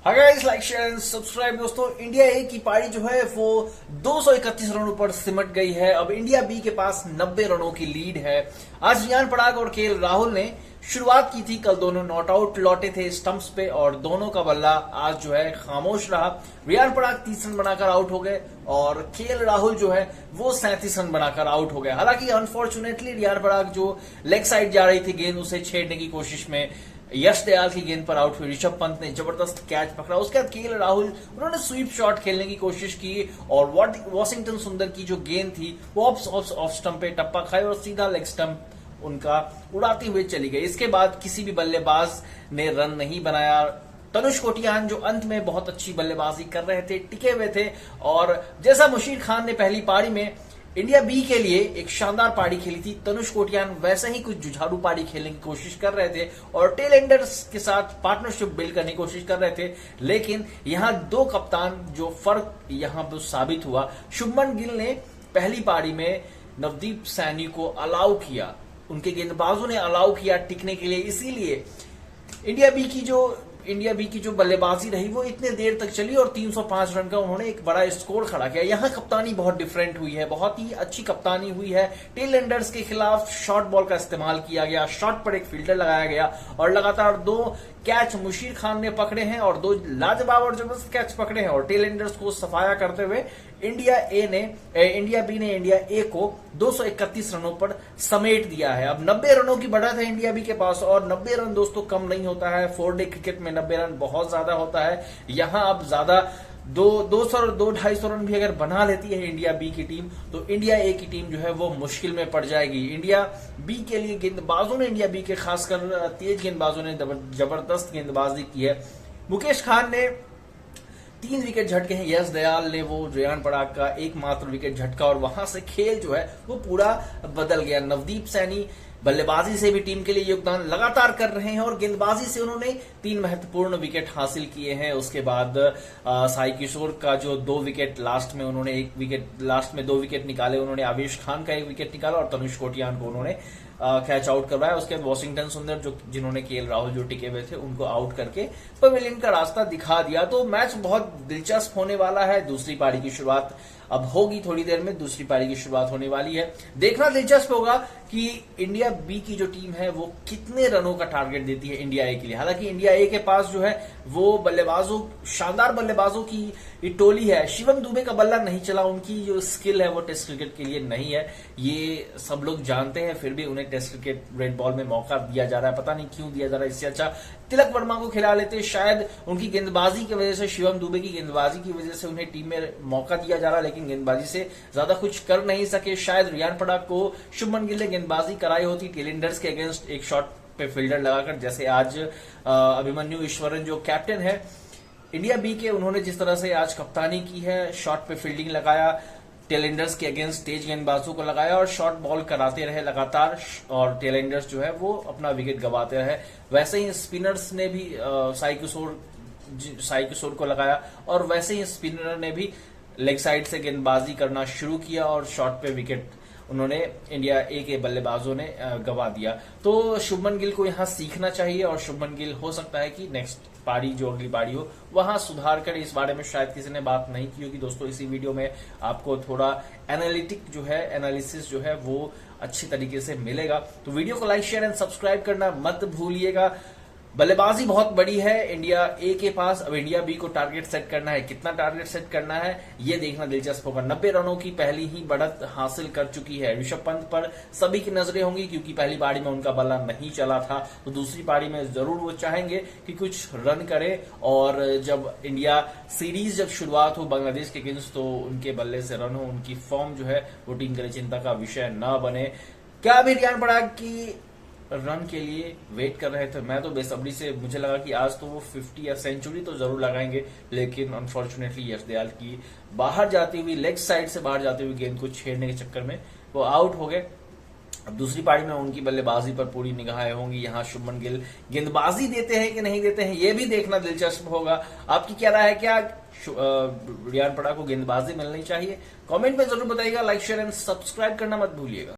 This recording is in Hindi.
Hi guys, like share and subscribe. दोस्तों, इंडिया ए की पारी जो है वो 231 रनों पर सिमट गई है। अब इंडिया बी के पास 90 रनों की लीड है। आज रियान पराग और केएल राहुल ने शुरुआत की थी। कल दोनों नॉट आउट लौटे थे स्टंप्स पे और दोनों का बल्ला आज जो है खामोश रहा। रियान पराग 30 रन बनाकर आउट हो गए और केएल राहुल जो है वो 37 रन बनाकर आउट हो गए। हालांकि अनफॉर्चुनेटली रियान पराग जो लेग साइड जा रही थी गेंद, उसे छेड़ने की कोशिश में यश दयाल की गेंद पर आउट हुई। ऋषभ पंत ने जबरदस्त कैच पकड़ा। उसके बाद केएल राहुल उन्होंने स्वीप शॉट खेलने की कोशिश की और वॉशिंगटन सुंदर की जो गेंद थी वो ऑफ स्टंप पे टप्पा खाई और सीधा लेग स्टंप उनका उड़ाती हुई चली गई। इसके बाद किसी भी बल्लेबाज ने रन नहीं बनाया। तनुष कोटियान जो अंत में बहुत अच्छी बल्लेबाजी कर रहे थे, टिके हुए थे और जैसा मुशीर खान ने पहली पारी में इंडिया बी के लिए एक शानदार पारी खेली थी, तनुष कोटियान वैसे ही कुछ जुझारू पारी खेलने की कोशिश कर रहे थे और टेल एंडर्स के साथ पार्टनरशिप बिल्ड करने की कोशिश कर रहे थे। लेकिन यहां दो कप्तान जो फर्क यहां पर साबित हुआ। शुभमन गिल ने पहली पारी में नवदीप सैनी को अलाउ किया, उनके गेंदबाजों ने अलाउ किया टिकने के लिए। इसीलिए इंडिया बी की जो बल्लेबाजी रही वो इतने देर तक चली और 305 रन का उन्होंने एक बड़ा स्कोर खड़ा किया। यहां कप्तानी बहुत डिफरेंट हुई है, बहुत ही अच्छी कप्तानी हुई है। टेल एंडर्स के खिलाफ शॉर्ट बॉल का इस्तेमाल किया गया, शॉर्ट पर एक फील्डर लगाया गया और लगातार 2 कैच मुशीर खान ने पकड़े हैं और 2 लाजवाब और जबरदस्त कैच पकड़े हैं और टेल एंडर्स को सफाया करते हुए इंडिया बी ने इंडिया ए को 231 रनों पर समेट दिया है। अब 90 रनों की बढ़त है इंडिया बी के पास और 90 रन दोस्तों कम नहीं होता है। 4 डे क्रिकेट में 90 रन बहुत ज्यादा होता है। यहां अब ज्यादा 200-250 रन भी अगर बना लेती है इंडिया बी की टीम तो इंडिया ए की टीम जो है वो मुश्किल में पड़ जाएगी। इंडिया बी के लिए गेंदबाजों ने, इंडिया बी के खासकर तेज गेंदबाजों ने जबरदस्त गेंदबाजी की है। मुकेश खान ने 3 विकेट झटके हैं, यश दयाल ने वो रियान पराग का एकमात्र विकेट झटका और वहां से खेल जो है वो पूरा बदल गया। नवदीप सैनी बल्लेबाजी से भी टीम के लिए योगदान लगातार कर रहे हैं और गेंदबाजी से उन्होंने 3 महत्वपूर्ण विकेट हासिल किए हैं। उसके बाद साई किशोर का जो 2 विकेट लास्ट में उन्होंने 2 विकेट निकाले, उन्होंने आवेश खान का 1 विकेट निकाला और तनुष कोटियान को उन्होंने कैच आउट करवाया। उसके बाद वॉशिंगटन सुंदर जिन्होंने केएल राहुल जो टिके हुए थे उनको आउट करके पवेलियन का रास्ता दिखा दिया। तो मैच बहुत दिलचस्प होने वाला है। दूसरी पारी की शुरुआत अब होगी, थोड़ी देर में दूसरी पारी की शुरुआत होने वाली है। देखना दिलचस्प होगा कि इंडिया बी की जो टीम है वो कितने रनों का टारगेट देती है इंडिया ए के लिए। हालांकि इंडिया ए के पास जो है वो शानदार बल्लेबाजों की टोली है। शिवम दुबे का बल्ला नहीं चला, उनकी जो स्किल है वो टेस्ट क्रिकेट के लिए नहीं है, ये सब लोग जानते हैं। फिर भी उन्हें टेस्ट क्रिकेट रेड बॉल में मौका दिया जा रहा है, पता नहीं क्यों दिया जा रहा है। इससे अच्छा तिलक वर्मा को खिला लेते, शायद उनकी गेंदबाजी की वजह से, शिवम दुबे की गेंदबाजी की वजह से उन्हें टीम में मौका दिया जा रहा है, लेकिन गेंदबाजी से ज्यादा कुछ कर नहीं सके। शायद रियान पराग को शुभमन गिल ने गेंदबाजी कराई होती टेल एंडर्स के अगेंस्ट एक शॉट पे फील्डर लगाकर, जैसे आज अभिमन्यु ईश्वरन जो कैप्टन है इंडिया बी के, उन्होंने जिस तरह से आज कप्तानी की है, शॉट पे फील्डिंग लगाया, टेल एंडर्स के अगेंस्ट तेज गेंदबाजों को लगाया और शॉर्ट बॉल कराते रहे लगातार और टेल एंडर्स जो है वो अपना विकेट गंवाते रहे। वैसे ही स्पिनर्स ने भी साई किशोर को लगाया और वैसे ही स्पिनर ने भी लेग साइड से गेंदबाजी करना शुरू किया और शॉट पे विकेट उन्होंने इंडिया ए के बल्लेबाजों ने गंवा दिया। तो शुभमन गिल को यहां सीखना चाहिए और शुभमन गिल हो सकता है कि नेक्स्ट पारी जो अगली पारी हो वहां सुधार कर। इस बारे में शायद किसी ने बात नहीं की होगी दोस्तों। इसी वीडियो में आपको थोड़ा एनालिसिस जो है वो अच्छी तरीके से मिलेगा। तो वीडियो को लाइक शेयर एंड सब्सक्राइब करना मत भूलिएगा। बल्लेबाजी बहुत बड़ी है इंडिया ए के पास। अब इंडिया बी को टारगेट सेट करना है, कितना टारगेट सेट करना है ये देखना दिलचस्प होगा। 90 रनों की पहली ही बढ़त हासिल कर चुकी है। ऋषभ पंत पर सभी की नजरें होंगी क्योंकि पहली पारी में उनका बल्ला नहीं चला था, तो दूसरी पारी में जरूर वो चाहेंगे कि कुछ रन करे और जब इंडिया सीरीज शुरुआत हो बांग्लादेश के अगेंस्ट तो उनके बल्ले से रन हो, उनकी फॉर्म जो है वो टीम के लिए चिंता का विषय न बने। क्या अभी रियान पराग की रन के लिए वेट कर रहे थे? मैं तो बेसब्री से, मुझे लगा कि आज तो वो 50 या सेंचुरी तो जरूर लगाएंगे, लेकिन अनफॉर्चुनेटली यश दयाल की बाहर जाती हुई, लेग साइड से बाहर जाती हुई गेंद को छेड़ने के चक्कर में वो आउट हो गए। अब दूसरी पारी में उनकी बल्लेबाजी पर पूरी निगाहें होंगी। यहां शुभमन गिल गेंदबाजी देते हैं कि नहीं देते हैं ये भी देखना दिलचस्प होगा। आपकी क्या राय है? क्या रियान पराग को गेंदबाजी मिलनी चाहिए? कमेंट में जरूर बताइएगा। लाइक शेयर एंड सब्सक्राइब करना मत भूलिएगा।